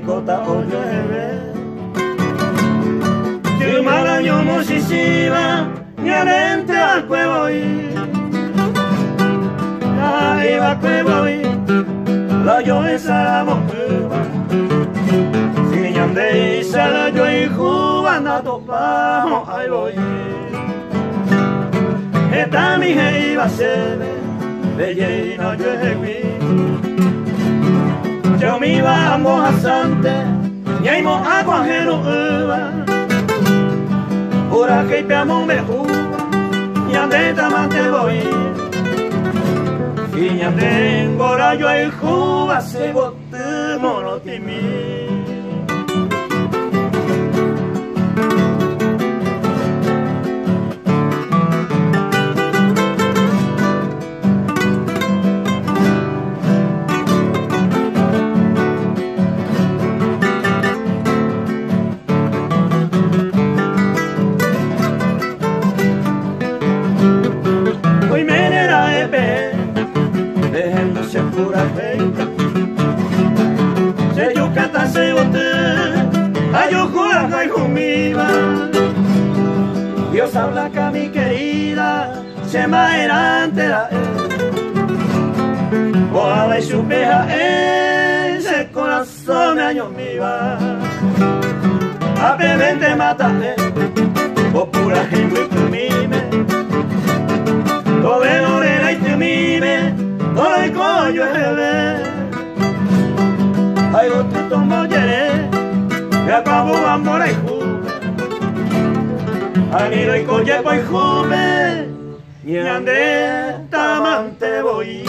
kota o llueve. Chumara yo mushishiba, ñarente al cuevo y ahí va cuevo y la yo esa la mojuba. Si ñande isa la yo y jubana topamos ahí voy. Esta mi hei va se ve, belle no llueve. Yo me iba a mojasante, y ahí mo agua jero uva. Pura que peamo me juba, y ande tamante voy. Y ya tengo la yo y juba se bote monotimi. Se yo canta se bote, a yo juega y jumiva. Dios habla que mi querida se maera entera. O a ver su peja ese corazón año mi va. A beber te mata, o pura gente y tu mime. O velorera y tu mime. Ay, coño, ay, otro mollere, que acabó amor y juve. Aniro y colle, pues juve, y ande tamante voy.